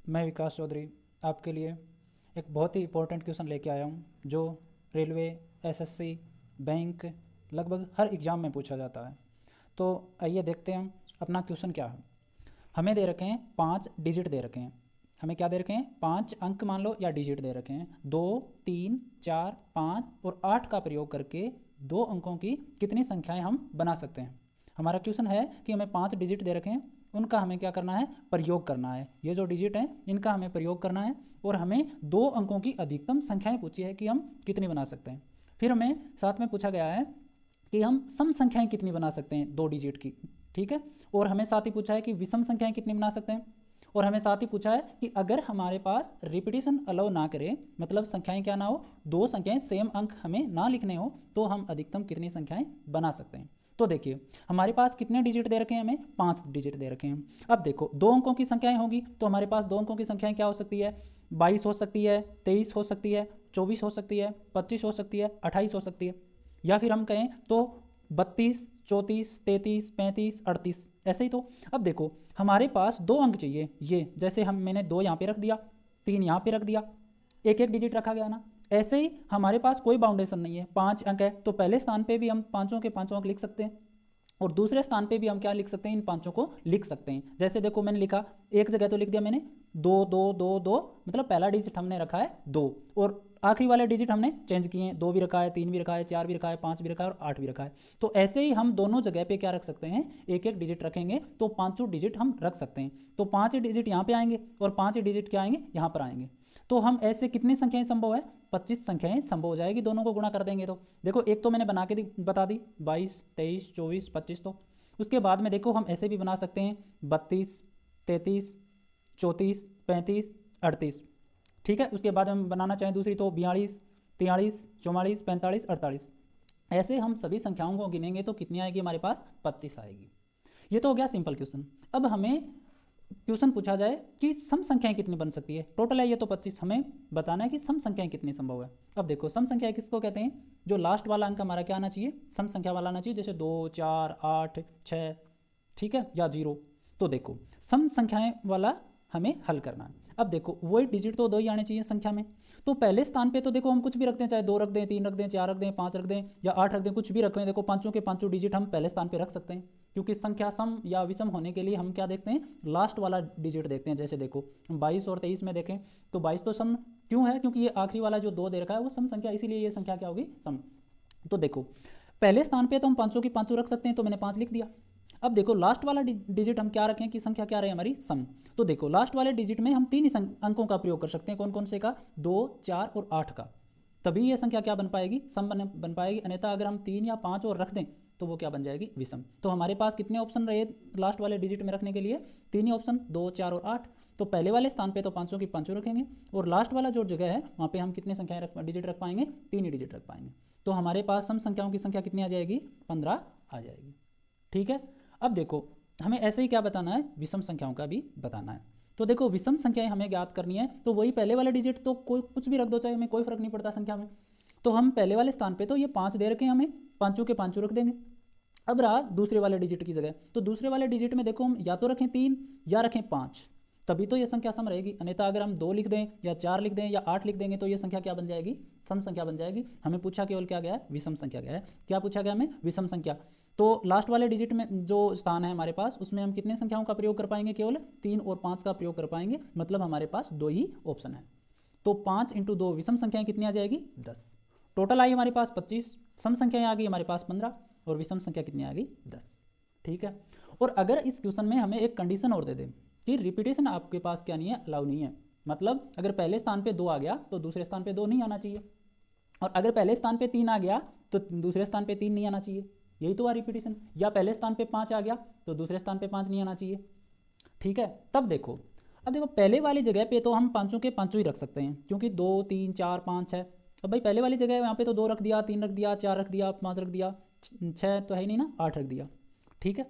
मैं विकास चौधरी आपके लिए एक बहुत ही इम्पोर्टेंट क्वेश्चन लेके आया हूँ जो रेलवे, एसएससी, बैंक लगभग हर एग्ज़ाम में पूछा जाता है। तो आइए देखते हैं हम अपना क्वेश्चन क्या है। हमें दे रखे हैं 5 डिजिट दे रखे हैं। हमें क्या दे रखे हैं? 5 अंक मान लो या डिजिट दे रखे हैं। 2, 3, 4, 5 और 8 का प्रयोग करके 2 अंकों की कितनी संख्याएं हम बना सकते हैं। हमारा क्वेश्चन है कि हमें 5 डिजिट दे रखे हैं, उनका हमें क्या करना है? प्रयोग करना है। ये जो डिजिट हैं इनका हमें प्रयोग करना है और हमें 2 अंकों की अधिकतम संख्याएं पूछी है कि हम कितनी बना सकते हैं। फिर हमें साथ में पूछा गया है कि हम सम संख्याएं कितनी बना सकते हैं 2 डिजिट की, ठीक है। और हमें साथ ही पूछा है कि विषम संख्याएं कितनी बना सकते हैं। और हमें साथ ही पूछा है कि अगर हमारे पास रिपीटिशन अलाउ ना करे, मतलब संख्याएं क्या ना हो, 2 संख्याएं सेम अंक हमें ना लिखने हो, तो हम अधिकतम कितनी संख्याएं बना सकते हैं। तो देखिए हमारे पास कितने डिजिट दे रखे हैं? हमें 5 डिजिट दे रखे हैं। अब देखो 2 अंकों की संख्याएं होंगी तो हमारे पास 2 अंकों की संख्याएं क्या हो सकती है? 22 हो सकती है, 23 हो सकती है, 24 हो सकती है, 25 हो सकती है, 28 हो सकती है, या फिर हम कहें तो 32, 34, 33, 35, 38 ऐसे ही। तो अब देखो हमारे पास 2 अंक चाहिए, ये जैसे मैंने 2 यहाँ पे रख दिया, 3 यहाँ पे रख दिया, एक एक डिजिट रखा गया ना। ऐसे ही हमारे पास कोई बाउंडेशन नहीं है, 5 अंक है तो पहले स्थान पे भी हम पाँचों के पाँचों अंक लिख सकते हैं और दूसरे स्थान पे भी हम क्या लिख सकते हैं? इन पाँचों को लिख सकते हैं। जैसे देखो मैंने लिखा, एक जगह तो लिख दिया मैंने 2 2 2 2, मतलब पहला डिजिट हमने रखा है 2 और आखिरी वाले डिजिट हमने चेंज किए हैं, 2 भी रखा है, 3 भी रखा है, 4 भी रखा है, 5 भी रखा है और 8 भी रखा है। तो ऐसे ही हम दोनों जगह पे क्या रख सकते हैं? एक एक डिजिट रखेंगे तो पाँचों डिजिट हम रख सकते हैं। तो 5 डिजिट यहाँ पे आएंगे और 5 डिजिट क्या आएंगे? यहाँ पर आएंगे। तो हम ऐसे कितनी संख्याएं संभव है? 25 संख्याएं संभव हो जाएगी, दोनों को गुणा कर देंगे तो। देखो एक तो मैंने बना के बता दी, 22, 23, 24, 25। तो उसके बाद में देखो हम ऐसे भी बना सकते हैं 32, 33, 34, 35, 38, ठीक है। उसके बाद हम बनाना चाहें दूसरी तो 42, 43, 44, 45, 48। ऐसे हम सभी संख्याओं को गिनेंगे तो कितनी आएगी हमारे पास? 25 आएगी। ये तो हो गया सिंपल क्वेश्चन। अब हमें क्वेश्चन पूछा जाए कि सम संख्याएं कितनी बन सकती है। टोटल है ये तो 25, हमें बताना है कि सम संख्याएं कितनी संभव है। अब देखो सम संख्या किसको कहते हैं? जो लास्ट वाला अंक हमारा क्या आना चाहिए? सम संख्या वाला आना चाहिए, जैसे 2, 4, 8, 6, ठीक है, या 0। तो देखो सम संख्याएं वाला हमें हल करना है। अब देखो वही डिजिट तो 2 ही आने चाहिए संख्या में। तो पहले स्थान पे तो देखो हम कुछ भी रख दें, चाहे 2 रख दें, 3 रख दें, 4 रख दें, 5 रख दें या 8 रख दें, कुछ भी रखें। देखो पाँचों के पाँचों डिजिट हम पहले स्थान पे रख सकते हैं, क्योंकि संख्या सम या विषम होने के लिए हम क्या देखते हैं? लास्ट वाला डिजिट देखते हैं। जैसे देखो 22 और 23 में देखें तो 22 तो सम क्यों है? क्योंकि ये आखिरी वाला जो 2 दे रखा है वो सम संख्या, इसीलिए ये संख्या क्या होगी? सम। तो देखो पहले स्थान पे तो हम पाँचों की पाँचों रख सकते हैं, तो मैंने 5 लिख दिया। अब देखो लास्ट वाला डिजिट हम क्या रखें कि संख्या क्या रहे हमारी? सम। तो देखो लास्ट वाले डिजिट में हम 3 ही अंकों का प्रयोग कर सकते हैं। कौन कौन से का? 2, 4 और 8 का। तभी ये संख्या क्या बन पाएगी? सम बन पाएगी। अन्यथा अगर हम 3 या 5 और रख दें तो वो क्या बन जाएगी? विषम। तो हमारे पास कितने ऑप्शन रहे लास्ट वाले डिजिट में रखने के लिए? 3 ही ऑप्शन, 2, 4 और 8। तो पहले वाले स्थान पे तो पाँचों की पाँचों रखेंगे और लास्ट वाला जो जगह है वहाँ पे हम कितने संख्याएं डिजिट रख पाएंगे? 3 ही डिजिट रख पाएंगे। तो हमारे पास सम संख्याओं की संख्या कितनी आ जाएगी? 15 आ जाएगी, ठीक है। अब देखो हमें ऐसे ही क्या बताना है? विषम संख्याओं का भी बताना है। तो देखो विषम संख्याएं हमें ज्ञात करनी है तो वही पहले वाला डिजिट तो कोई कुछ भी रख दो, चाहे हमें कोई फर्क नहीं पड़ता संख्या में। तो हम पहले वाले स्थान पे तो ये 5 दे रखे हैं, हमें पाँचों के पाँचों रख देंगे। अब रहा दूसरे वाले डिजिट की जगह, तो दूसरे वाले डिजिट में देखो हम या तो रखें 3 या रखें 5, तभी तो ये संख्या सम रहेगी। अन्यथा अगर हम 2 लिख दें या 4 लिख दें या 8 लिख देंगे तो ये संख्या क्या बन जाएगी? सम संख्या बन जाएगी। हमें पूछा केवल क्या गया है? विषम संख्या गया है। क्या पूछा गया हमें? विषम संख्या। तो लास्ट वाले डिजिट में जो स्थान है हमारे पास उसमें हम कितने संख्याओं का प्रयोग कर पाएंगे? केवल 3 और 5 का प्रयोग कर पाएंगे, मतलब हमारे पास 2 ही ऑप्शन है। तो 5 × 2 विषम संख्याएं कितनी आ जाएगी? 10। टोटल आई हमारे पास 25, सम संख्याएं आ गई हमारे पास 15 और विषम संख्या कितनी आ गई? 10, ठीक है। और अगर इस क्वेश्चन में हमें एक कंडीशन और दे दें कि रिपीटेशन आपके पास क्या नहीं है? अलाउ नहीं है। मतलब अगर पहले स्थान पे 2 आ गया तो दूसरे स्थान पे 2 नहीं आना चाहिए, और अगर पहले स्थान पे 3 आ गया तो दूसरे स्थान पे 3 नहीं आना चाहिए। यही तो हुआ रिपीटेशन। या पहले स्थान पे 5 आ गया तो दूसरे स्थान पे 5 नहीं आना चाहिए, ठीक है। तब देखो, अब देखो पहले वाली जगह पे तो हम पाँचों के पाँचों ही रख सकते हैं, क्योंकि 2, 3, 4, 5, 6। अब भाई पहले वाली जगह यहाँ पे तो 2 रख दिया, 3 रख दिया, 4 रख दिया, 5 रख दिया, 6 तो है ही नहीं ना, 8 रख दिया, ठीक है।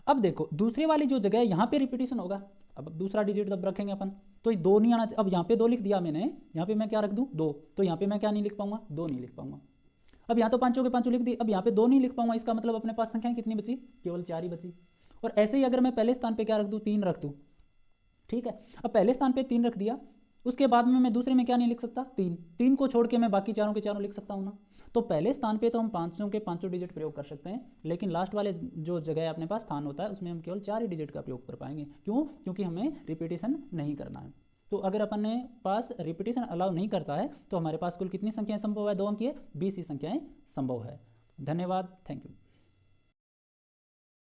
अब देखो दूसरे वाली जो जगह है यहाँ पे रिपीटेशन होगा। अब दूसरा डिजिट जब रखेंगे अपन तो ये 2 नहीं आना। अब यहाँ पे 2 लिख दिया मैंने, यहाँ पे मैं क्या रख दूँ? 2। तो यहाँ पे मैं क्या नहीं लिख पाऊंगा? 2 नहीं लिख पाऊंगा। अब यहाँ तो पाँचों के पाँचों लिख दी, अब यहाँ पे 2 नहीं लिख पाऊंगा। इसका मतलब अपने पास संख्याएं कितनी बची? केवल 4 ही बची। और ऐसे ही अगर मैं पहले स्थान पे क्या रख दूँ? 3 रख दूँ, ठीक है। अब पहले स्थान पे 3 रख दिया, उसके बाद में मैं दूसरे में क्या नहीं लिख सकता, 3 को छोड़ के मैं बाकी चारों के चारों लिख सकता हूँ ना। तो पहले स्थान पे तो हम 500 के 500 डिजिट प्रयोग कर सकते हैं, लेकिन लास्ट वाले जो जगह अपने पास स्थान होता है उसमें हम केवल 4 ही डिजिट का प्रयोग कर पाएंगे। क्यों? क्योंकि हमें रिपीटेशन नहीं करना है। तो अगर अपने पास रिपीटेशन अलाउ नहीं करता है तो हमारे पास कुल कितनी संख्याएं संभव है, 2 अंकीय 20 ही संख्याएं संभव है। धन्यवाद, थैंक यू।